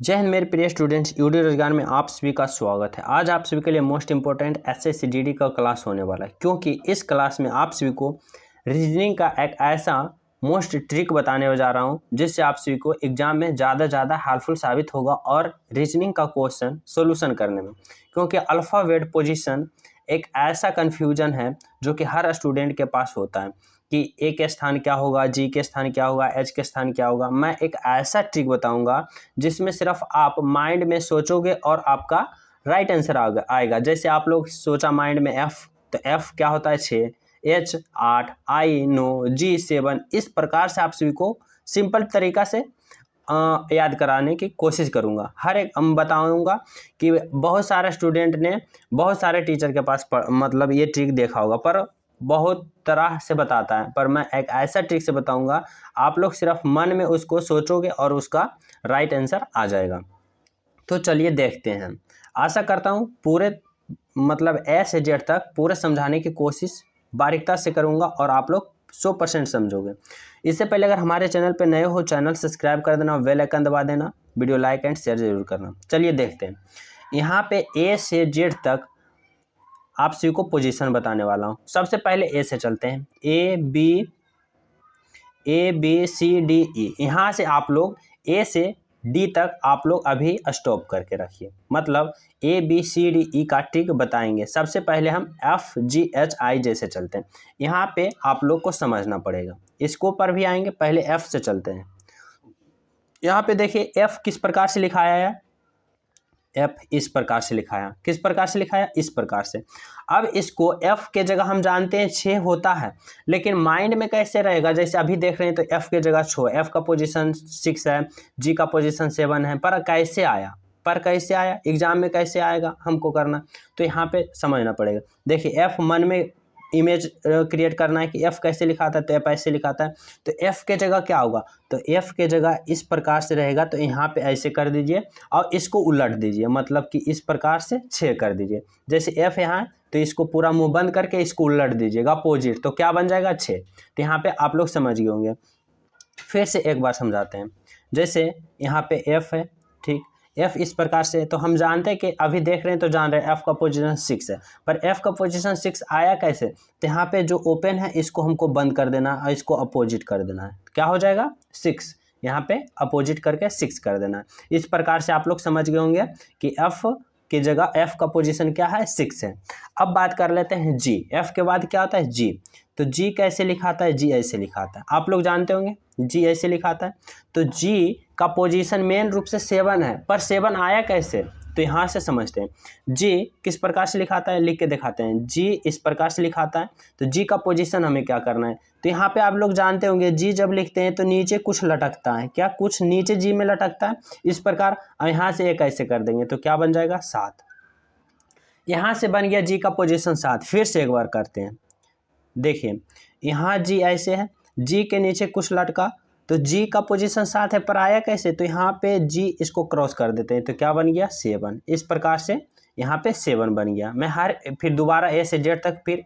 जय हिंद मेरे प्रिय स्टूडेंट्स, यूडी रोजगार में आप सभी का स्वागत है। आज आप सभी के लिए मोस्ट इंपॉर्टेंट एसएससी जीडी का क्लास होने वाला है, क्योंकि इस क्लास में आप सभी को रीजनिंग का एक ऐसा मोस्ट ट्रिक बताने जा रहा हूं जिससे आप सभी को एग्जाम में ज़्यादा हेल्पफुल साबित होगा और रीजनिंग का क्वेश्चन सोल्यूशन करने में। क्योंकि अल्फ़ाबेट पोजीशन एक ऐसा कन्फ्यूजन है जो कि हर स्टूडेंट के पास होता है कि ए के स्थान क्या होगा, जी के स्थान क्या होगा, एच के स्थान क्या होगा। मैं एक ऐसा ट्रिक बताऊंगा जिसमें सिर्फ आप माइंड में सोचोगे और आपका राइट आंसर आएगा। जैसे आप लोग सोचा माइंड में एफ, तो एफ क्या होता है 6, एच 8, आई 9, जी 7। इस प्रकार से आप सभी को सिंपल तरीका से याद कराने की कोशिश करूंगा। हर एक बताऊंगा कि बहुत सारे स्टूडेंट ने बहुत सारे टीचर के पास मतलब ये ट्रिक देखा होगा, पर बहुत तरह से बताता है, पर मैं एक ऐसा ट्रिक से बताऊंगा आप लोग सिर्फ मन में उसको सोचोगे और उसका राइट आंसर आ जाएगा। तो चलिए देखते हैं। आशा करता हूं पूरे मतलब ए से जेड तक पूरे समझाने की कोशिश बारीकता से करूंगा और आप लोग 100% समझोगे। इससे पहले अगर हमारे चैनल पर नए हो, चैनल सब्सक्राइब कर देना, बेल आइकन दबा देना, वीडियो लाइक एंड शेयर जरूर करना। चलिए देखते हैं। यहाँ पे ए से जेड तक आप सभी को पोजीशन बताने वाला हूँ। सबसे पहले ए से चलते हैं। A B C D E. यहाँ से आप लोग ए से डी तक आप लोग अभी स्टॉप करके रखिए, मतलब ए बी सी डी ई का ट्रिक बताएंगे। सबसे पहले हम एफ जी एच आई जैसे चलते हैं। यहाँ पे आप लोग को समझना पड़ेगा, इसको पर भी आएंगे। पहले एफ से चलते हैं। यहाँ पे देखिए एफ किस प्रकार से लिखाया है। एफ इस प्रकार से लिखाया। किस प्रकार से लिखाया? इस प्रकार से। अब इसको एफ के जगह हम जानते हैं 6 होता है, लेकिन माइंड में कैसे रहेगा? जैसे अभी देख रहे हैं तो एफ के जगह 6, एफ का पोजीशन 6 है, जी का पोजीशन 7 है, पर कैसे आया? एग्जाम में कैसे आएगा हमको करना, तो यहाँ पे समझना पड़ेगा। देखिए एफ मन में इमेज क्रिएट करना है कि एफ कैसे लिखाता है, तो एफ ऐसे लिखाता है, तो एफ के जगह क्या होगा? तो एफ के जगह इस प्रकार से रहेगा, तो यहाँ पे ऐसे कर दीजिए और इसको उलट दीजिए, मतलब कि इस प्रकार से 6 कर दीजिए। जैसे एफ यहाँ है तो इसको पूरा मुंह बंद करके इसको उलट दीजिएगा अपोजिट, तो क्या बन जाएगा? 6। तो यहाँ पे आप लोग समझ गए होंगे। फिर से एक बार समझाते हैं। जैसे यहाँ पे एफ है, ठीक, एफ इस प्रकार से, तो हम जानते हैं कि अभी देख रहे हैं तो जान रहे हैं एफ का पोजीशन 6 है, पर एफ का पोजीशन 6 आया कैसे? तो यहाँ पे जो ओपन है इसको हमको बंद कर देना है और इसको अपोजिट कर देना है। क्या हो जाएगा? 6। यहाँ पे अपोजिट करके 6 कर देना है। इस प्रकार से आप लोग समझ गए होंगे कि एफ की जगह एफ का पोजीशन क्या है? 6 है। अब बात कर लेते हैं जी। एफ के बाद क्या होता है? जी। तो जी कैसे लिखाता है? जी ऐसे लिखाता है। आप लोग जानते होंगे जी ऐसे लिखाता है। तो जी का पोजीशन मेन रूप से 7 है, पर 7 आया कैसे? तो यहाँ से समझते हैं। जी किस प्रकार से लिखाता है, लिख के दिखाते हैं। जी इस प्रकार से लिखाता है, तो जी का पोजीशन हमें क्या करना है? तो यहाँ पे आप लोग जानते होंगे जी जब लिखते हैं तो नीचे कुछ लटकता है। क्या कुछ नीचे जी में लटकता है? इस प्रकार। यहाँ से एक ऐसे कर देंगे तो क्या बन जाएगा? 7। यहाँ से बन गया जी का पोजीशन 7। फिर से एक बार करते हैं। देखिए यहाँ जी ऐसे है, जी के नीचे कुछ लटका, तो जी का पोजीशन 7 है, पर आया कैसे? तो यहाँ पे जी इसको क्रॉस कर देते हैं, तो क्या बन गया? 7। इस प्रकार से यहाँ पे 7 बन गया। मैं फिर दोबारा ए से जेड तक फिर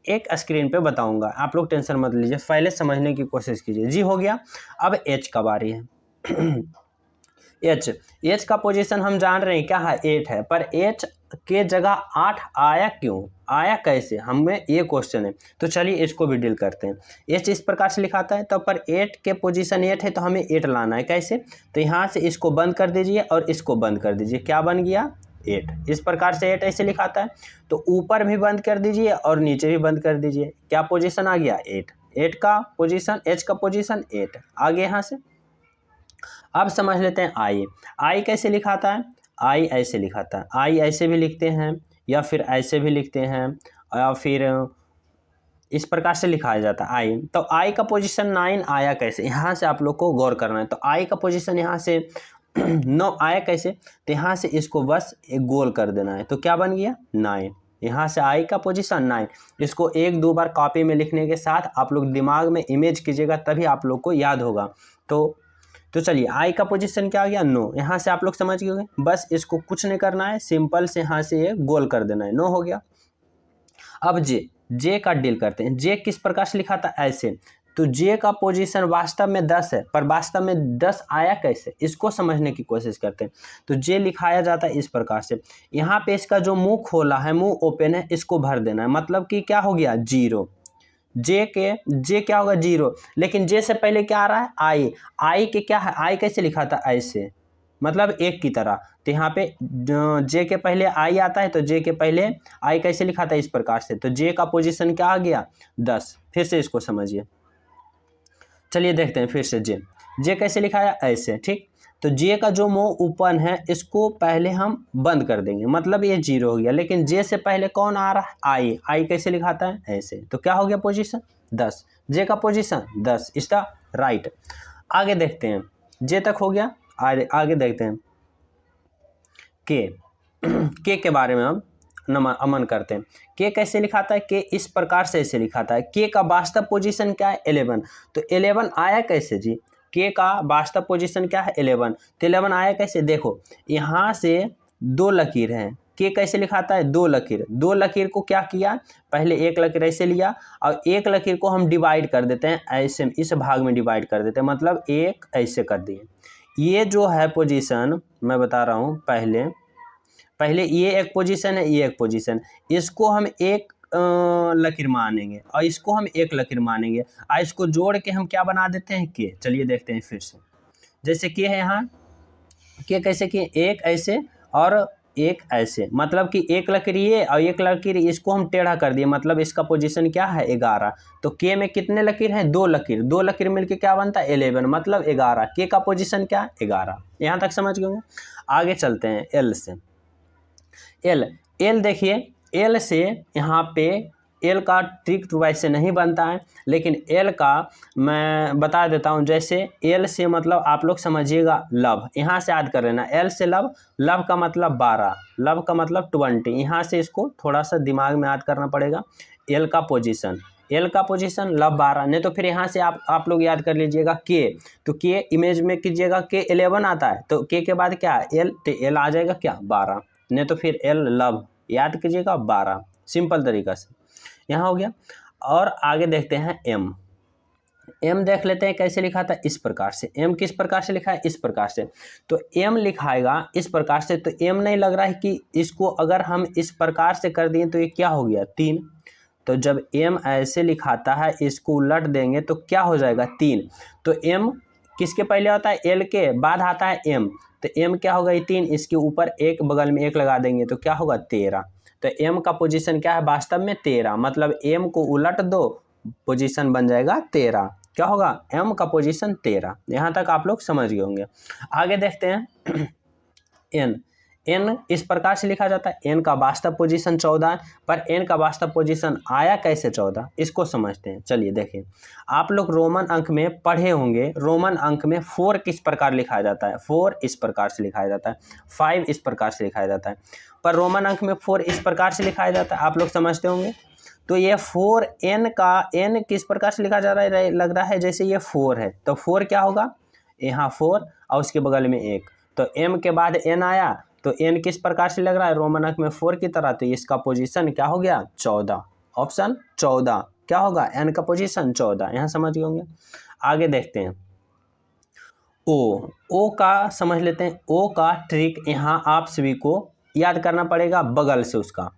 एक स्क्रीन पे बताऊंगा, आप लोग टेंशन मत लीजिए, पहले समझने की कोशिश कीजिए। जी हो गया। अब एच का बारी है। एच का पोजीशन हम जान रहे हैं क्या है? 8 है, पर एच के जगह 8 आया क्यों? आया कैसे? हमें ये क्वेश्चन है, तो चलिए इसको भी डील करते हैं। एच इस प्रकार से लिखाता है, तो पर 8 के पोजीशन 8 है, तो हमें 8 लाना है। कैसे? तो यहाँ से इसको बंद कर दीजिए और इसको बंद कर दीजिए। क्या बन गया? 8। इस प्रकार से 8 ऐसे लिखाता है, तो ऊपर भी बंद कर दीजिए और नीचे भी बंद कर दीजिए। क्या पोजीशन आ गया? 8। 8 का पोजीशन, एच का पोजीशन 8 आगे यहाँ से। अब समझ लेते हैं आई। आई कैसे लिखाता है? आई ऐसे लिखाता है। आई ऐसे भी लिखते हैं या फिर ऐसे भी लिखते हैं या फिर इस प्रकार से लिखा जाता है आई। तो आई का पोजीशन 9 आया कैसे? यहाँ से आप लोग को गौर करना है। तो आई का पोजीशन यहाँ से 9 आया कैसे? तो यहाँ से इसको बस एक गोल कर देना है, तो क्या बन गया? 9। यहाँ से आई का पोजीशन 9। इसको 1-2 बार कॉपी में लिखने के साथ आप लोग दिमाग में इमेज कीजिएगा, तभी आप लोग को याद होगा। तो चलिए आई का पोजीशन क्या आ गया? 9। यहाँ से आप लोग समझ गए होंगे, बस इसको कुछ नहीं करना है, सिंपल से यहाँ से ये गोल कर देना है। 9 हो गया। अब जे का डील करते हैं। जे किस प्रकार से लिखा था? ऐसे। तो जे का पोजीशन वास्तव में 10 है, पर वास्तव में 10 आया कैसे, इसको समझने की कोशिश करते हैं। तो जे लिखाया जाता है इस प्रकार से, यहाँ पे इसका जो मुंह खोला है, मुंह ओपन है, इसको भर देना है, मतलब कि क्या हो गया 0। जे क्या होगा 0, लेकिन जे से पहले क्या आ रहा है आई के क्या है, आई कैसे लिखा था ऐसे, मतलब एक की तरह। तो यहाँ पे जे के पहले आई आता है, तो जे के पहले आई कैसे लिखा था इस प्रकार से, तो जे का पोजीशन क्या आ गया 10। फिर से इसको समझिए, चलिए देखते हैं फिर से जे कैसे लिखा है ऐसे, ठीक। तो जे का जो मुंह ओपन है इसको पहले हम बंद कर देंगे, मतलब ये 0 हो गया, लेकिन जे से पहले कौन आ रहा है आई कैसे लिखाता है ऐसे, तो क्या हो गया पोजीशन 10, जे का पोजीशन 10 इसका राइट। आगे देखते हैं, जे तक हो गया, आगे देखते हैं के के बारे में हम अमन करते हैं। के कैसे लिखाता है, के इस प्रकार से ऐसे लिखाता है, के का वास्तव पोजीशन क्या है 11, तो 11 आया कैसे जी, के का वास्तव पोजीशन क्या है 11, तो 11 आया कैसे, देखो यहाँ से 2 लकीर हैं, के कैसे लिखाता है 2 लकीर, 2 लकीर को क्या किया, पहले एक लकीर ऐसे लिया और एक लकीर को हम डिवाइड कर देते हैं ऐसे, इस भाग में डिवाइड कर देते हैं, मतलब एक ऐसे कर दिए। ये जो है पोजीशन मैं बता रहा हूँ, पहले ये एक पोजीशन है, ये एक पोजीशन, इसको हम एक लकीर मानेंगे और इसको हम एक लकीर मानेंगे और इसको जोड़ के हम क्या बना देते हैं के। चलिए देखते हैं फिर से, जैसे के है यहाँ, के कैसे किए, एक ऐसे और एक ऐसे, मतलब कि एक लकीर ये और एक लकीर इसको हम टेढ़ा कर दिए, मतलब इसका पोजीशन क्या है 11। तो के में कितने लकीर हैं, 2 लकीर, 2 लकीर मिलके क्या बनता है 11, मतलब 11, के का पोजीशन क्या 11। यहाँ तक समझ गए होंगे। आगे चलते हैं एल से, एल देखिए, एल से यहाँ पे एल का ट्रिक तो वैसे नहीं बनता है, लेकिन एल का मैं बता देता हूँ। जैसे एल से मतलब आप लोग समझिएगा लव, यहाँ से याद कर लेना, एल से लव, लव का मतलब 12, लव का मतलब 20, यहाँ से इसको थोड़ा सा दिमाग में याद करना पड़ेगा। एल का पोजीशन लव 12, नहीं तो फिर यहाँ से आप लोग याद कर लीजिएगा के, तो के इमेज में कीजिएगा के 11 आता है, तो के के बाद क्या है एल, तो एल आ जाएगा क्या 12, नहीं तो फिर एल लव याद कीजिएगा 12, सिंपल तरीका से। यहाँ हो गया। और आगे देखते हैं एम देख लेते हैं कैसे लिखा था, इस प्रकार से। एम किस प्रकार से लिखा है, इस प्रकार से। तो एम लिखाएगा इस प्रकार से, तो एम नहीं लग रहा है कि इसको अगर हम इस प्रकार से कर दिए तो ये क्या हो गया 3। तो जब एम ऐसे लिखाता है, इसको उलट देंगे तो क्या हो जाएगा 3। तो एम किसके पहले होता है, एल के बाद आता है एम, तो एम क्या होगा 3, इसके ऊपर एक बगल में एक लगा देंगे तो क्या होगा 13। तो एम का पोजीशन क्या है वास्तव में 13, मतलब एम को उलट दो पोजीशन बन जाएगा 13, क्या होगा एम का पोजीशन 13। यहाँ तक आप लोग समझ गए होंगे। आगे देखते हैं एन इस प्रकार से लिखा जाता है, एन का वास्तव पोजीशन 14 है, पर एन का वास्तव पोजीशन आया कैसे 14, इसको समझते हैं। चलिए देखिए, आप लोग रोमन अंक में पढ़े होंगे, रोमन अंक में 4 किस प्रकार लिखा जाता है, 4 इस प्रकार से लिखाया जाता है, 5 इस प्रकार से लिखाया जाता है, पर रोमन अंक में 4 इस प्रकार से लिखाया जाता है, आप लोग समझते होंगे। तो ये 4 एन का एन किस प्रकार से लिखा जा रहा है, लग रहा है जैसे ये 4 है, तो 4 क्या होगा यहाँ 4 और उसके बगल में 1, तो एम के बाद एन आया, तो एन किस प्रकार से लग रहा है रोमन अंक में 4 की तरह, तो इसका पोजीशन क्या हो गया 14, ऑप्शन 14 क्या होगा एन का पोजीशन 14। यहाँ समझ गए होंगे। आगे देखते हैं ओ का समझ लेते हैं। ओ का ट्रिक यहाँ आप सभी को याद करना पड़ेगा, बगल से उसका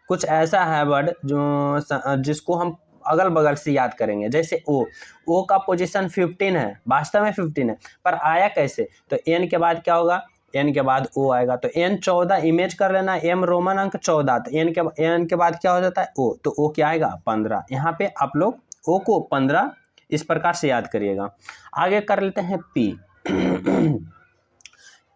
कुछ ऐसा है वर्ड जो जिसको हम अगल बगल से याद करेंगे। जैसे ओ का पोजीशन 15 है, वास्तव में 15 है, पर आया कैसे, तो एन के बाद क्या होगा, एन के बाद ओ आएगा, तो एन 14 इमेज कर लेना, एम रोमन अंक 14, तो एन के बाद क्या हो जाता है ओ, तो ओ क्या आएगा 15। यहाँ पे आप लोग ओ को 15 इस प्रकार से याद करिएगा। आगे कर लेते हैं पी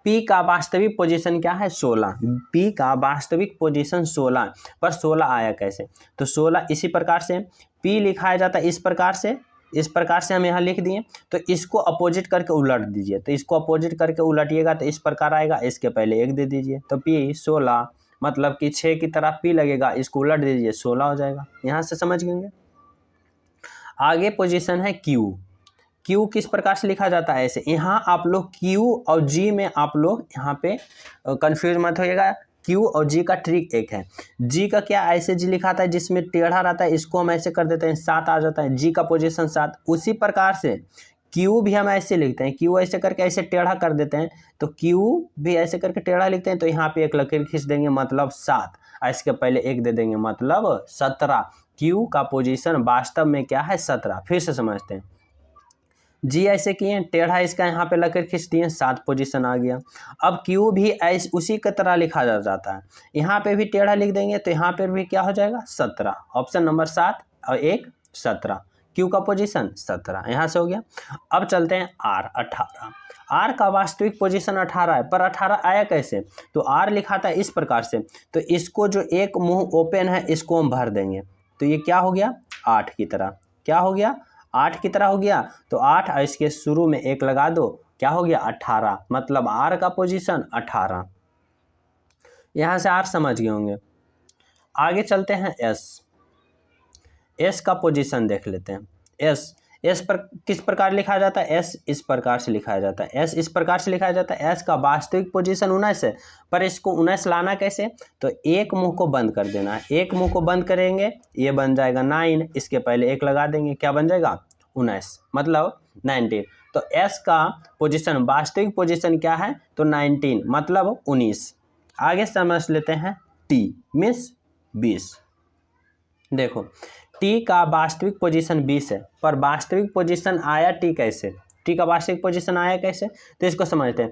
पी का वास्तविक पोजीशन क्या है 16, पी का वास्तविक पोजीशन 16, पर 16 आया कैसे, तो 16 इसी प्रकार से पी लिखाया जाता है, इस प्रकार से हम यहाँ लिख दिए, तो इसको अपोजिट करके उलट दीजिए, तो इसको अपोजिट करके उलटिएगा तो इस प्रकार आएगा, इसके पहले 1 दे दीजिए, तो पी 16 मतलब कि 6 की तरह पी लगेगा, इसको उलट दीजिए 16 हो जाएगा। यहाँ से समझ गए। आगे पोजीशन है क्यू किस प्रकार से लिखा जाता है ऐसे। यहाँ आप लोग क्यू और जी में आप लोग यहाँ पे कंफ्यूज मत होइएगा, क्यू और जी का ट्रिक एक है। जी का क्या ऐसे जी लिखा था जिसमें टेढ़ा रहता है, इसको हम ऐसे कर देते हैं 7 आ जाता है, जी का पोजीशन 7। उसी प्रकार से क्यू भी हम ऐसे लिखते हैं, क्यू ऐसे करके ऐसे टेढ़ा कर देते हैं, तो क्यू भी ऐसे करके टेढ़ा लिखते हैं, तो यहाँ पे एक लकीर खींच देंगे मतलब 7, इसके पहले 1 दे देंगे मतलब 17। क्यू का पोजीशन वास्तव में क्या है 17। फिर से समझते हैं, जी ऐसे किए टेढ़ा, इसका यहाँ पे लकीर खींच दिए 7 पोजीशन आ गया। अब क्यू भी ऐसे उसी की तरह लिखा जाता है, यहाँ पे भी टेढ़ा लिख देंगे तो यहाँ पे भी क्या हो जाएगा 17। ऑप्शन नंबर 7 और 1 17, क्यू का पोजीशन 17 यहाँ से हो गया। अब चलते हैं आर 18। आर का वास्तविक पोजीशन 18 है, पर 18 आया कैसे? तो आर लिखा था इस प्रकार से, तो इसको जो एक मुंह ओपन है इसको हम भर देंगे, तो ये क्या हो गया 8 की तरह। क्या हो गया 8 की तरह हो गया। तो 8 और इसके शुरू में 1 लगा दो, क्या हो गया 18, मतलब आर का पोजीशन 18। यहाँ से आर समझ गए होंगे। आगे चलते हैं एस। एस का पोजीशन देख लेते हैं। एस पर किस प्रकार लिखा जाता है? एस इस प्रकार से लिखा जाता है। एस इस प्रकार से लिखा जाता है। एस का वास्तविक पोजीशन 19 है, पर इसको 19 लाना कैसे? तो एक मुंह को बंद कर देना है। एक मुंह को बंद करेंगे, ये बन जाएगा 9, इसके पहले 1 लगा देंगे, क्या बन जाएगा 19, मतलब 19। तो एस का पोजीशन वास्तविक पोजीशन क्या है? तो 19 मतलब 19। आगे समझ लेते हैं टी मीन्स 20। देखो टी का वास्तविक पोजीशन 20 है, पर वास्तविक पोजीशन आया टी कैसे? टी का वास्तविक पोजीशन आया कैसे? तो इसको समझते हैं।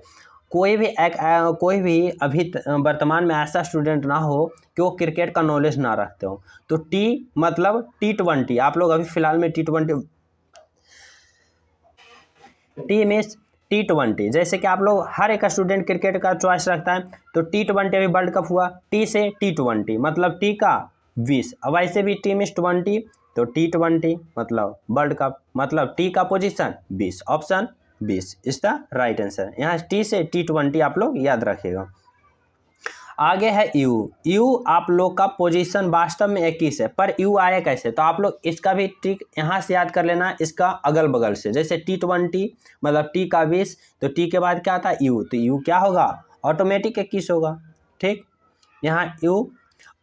कोई भी अभी वर्तमान में ऐसा स्टूडेंट ना हो कि वो क्रिकेट का नॉलेज ना रखते हो, तो टी मतलब T20। आप लोग अभी फिलहाल में T20 टी मीन्स T20। जैसे कि आप लोग हर एक स्टूडेंट क्रिकेट का चॉइस रखता है, तो T20 अभी वर्ल्ड कप हुआ, टी से T20 मतलब टी का 20। अब ऐसे भी टी मीन्स 20, तो T20 मतलब वर्ल्ड कप, मतलब टी का position 20, option 20 is the right answer. यहाँ टी से T20 आप लोग याद रखिएगा। आगे है यू। यू आप लोग का पोजीशन वास्तव में 21 है, पर यू आया कैसे? तो आप लोग इसका भी ट्रिक यहाँ से याद कर लेना, इसका अगल बगल से। जैसे T20 मतलब टी का 20, तो टी के बाद क्या आता है यू, तो यू क्या होगा ऑटोमेटिक 21 होगा। ठीक, यहाँ यू।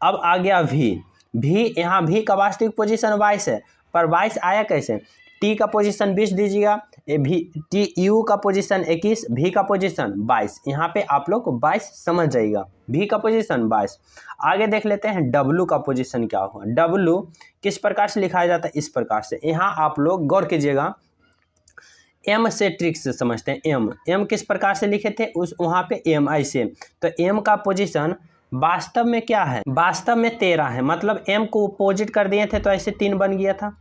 अब आ गया वी। यहाँ वी का वास्तविक पोजीशन 22 है, पर 22 आया कैसे? टी का पोजीशन 20 दीजिएगा, टी यू का पोजीशन 21, भी का पोजीशन 22। यहाँ पे आप लोग 22 समझ जाइएगा, भी का पोजीशन 22। आगे देख लेते हैं डब्लू का पोजीशन क्या होगा। डब्लू किस प्रकार से लिखा जाता है? इस प्रकार से। यहाँ आप लोग गौर कीजिएगा, एम से ट्रिक से समझते हैं। एम किस प्रकार से लिखे थे उस वहाँ पे एम ऐसे, तो एम का पोजीशन वास्तव में क्या है? वास्तव में 13 है, मतलब एम को अपोजिट कर दिए थे तो ऐसे 3 बन गया था।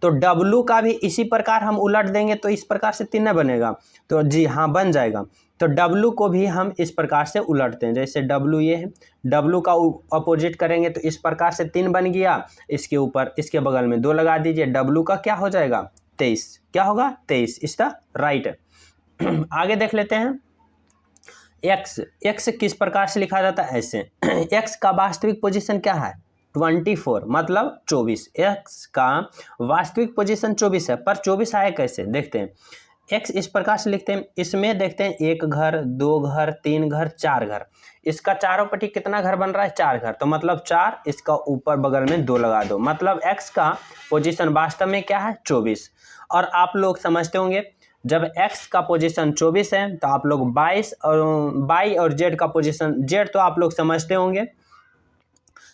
तो डब्लू का भी इसी प्रकार हम उलट देंगे तो इस प्रकार से 3 न बनेगा, तो जी हाँ बन जाएगा। तो डब्लू को भी हम इस प्रकार से उलटते हैं, जैसे डब्लू ये है, डब्लू का अपोजिट करेंगे तो इस प्रकार से 3 बन गया, इसके ऊपर इसके बगल में 2 लगा दीजिए, डब्लू का क्या हो जाएगा 23। क्या होगा 23 इज द राइट। आगे देख लेते हैं एक्स। एक्स किस प्रकार से लिखा जाता है? ऐसे। एक्स का वास्तविक पोजीशन क्या है? 24 मतलब 24। एक्स का वास्तविक पोजीशन 24 है, पर 24 आया कैसे देखते हैं। एक्स इस प्रकार से लिखते हैं, इसमें देखते हैं 1 घर 2 घर 3 घर 4 घर, इसका चारों पट्टी कितना घर बन रहा है? 4 घर, तो मतलब 4, इसका ऊपर बगल में 2 लगा दो, मतलब एक्स का पोजीशन वास्तव में क्या है 24। और आप लोग समझते होंगे जब x का पोजीशन 24 है तो आप लोग 22 और y और z का पोजीशन, z तो आप लोग समझते होंगे,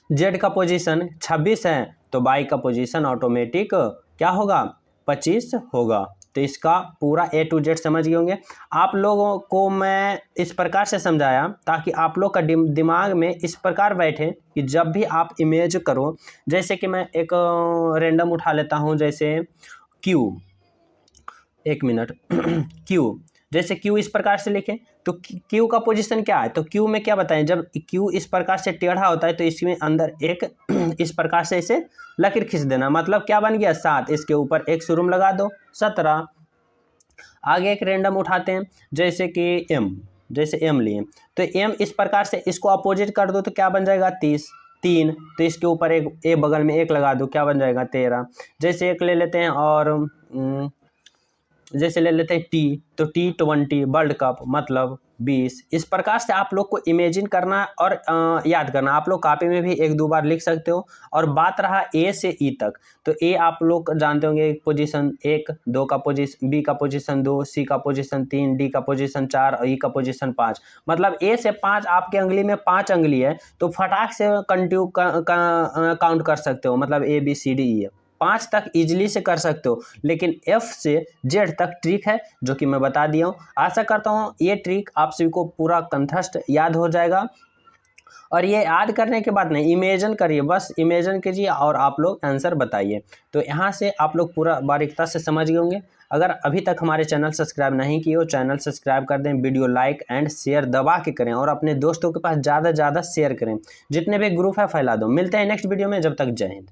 z का पोजीशन 26 है, तो y का पोजीशन ऑटोमेटिक क्या होगा 25 होगा। तो इसका पूरा A to Z समझ गए होंगे। आप लोगों को मैं इस प्रकार से समझाया ताकि आप लोग का दिमाग में इस प्रकार बैठे कि जब भी आप इमेज करो, जैसे कि मैं एक रैंडम उठा लेता हूँ, जैसे Q, 1 मिनट क्यू, जैसे क्यू इस प्रकार से लिखें तो क्यू का पोजीशन क्या है? तो क्यू में क्या बताएं, जब क्यू इस प्रकार से टेढ़ा होता है तो इसमें अंदर एक इस प्रकार से इसे लकीर खींच देना, मतलब क्या बन गया 7, इसके ऊपर 1 शुरू लगा दो 17। आगे एक रैंडम उठाते हैं, जैसे कि एम, जैसे एम लिए तो एम इस प्रकार से इसको अपोजिट कर दो तो क्या बन जाएगा 3, तो इसके ऊपर एक बगल में 1 लगा दो, क्या बन जाएगा 13। जैसे एक ले लेते हैं और जैसे ले लेते हैं टी, तो T20 वर्ल्ड कप मतलब 20। इस प्रकार से आप लोग को इमेजिन करना और याद करना। आप लोग कॉपी में भी 1-2 बार लिख सकते हो। और बात रहा ए से ई तक, तो ए आप लोग जानते होंगे पोजीशन 1, 2 का पोजीशन, बी का पोजीशन 2, सी का पोजीशन 3, डी का पोजीशन 4 और ई का पोजीशन 5। मतलब ए से 5 आपके अंगली में 5 अंगली है, तो फटाक से काउंट कर सकते हो। मतलब ABCDE 5 तक इजीली से कर सकते हो। लेकिन F से Z तक ट्रिक है जो कि मैं बता दिया हूँ। आशा करता हूँ ये ट्रिक आप सभी को पूरा कंठस्थ याद हो जाएगा। और ये याद करने के बाद नहीं, इमेजिन करिए, बस इमेजिन कीजिए और आप लोग आंसर बताइए। तो यहाँ से आप लोग पूरा बारीकता से समझ गए होंगे। अगर अभी तक हमारे चैनल सब्सक्राइब नहीं किए हो, चैनल सब्सक्राइब कर दें, वीडियो लाइक एंड शेयर दबा के करें और अपने दोस्तों के पास ज़्यादा से ज़्यादा शेयर करें। जितने भी ग्रुप है फैला दो। मिलते हैं नेक्स्ट वीडियो में, जब तक जय हिंद।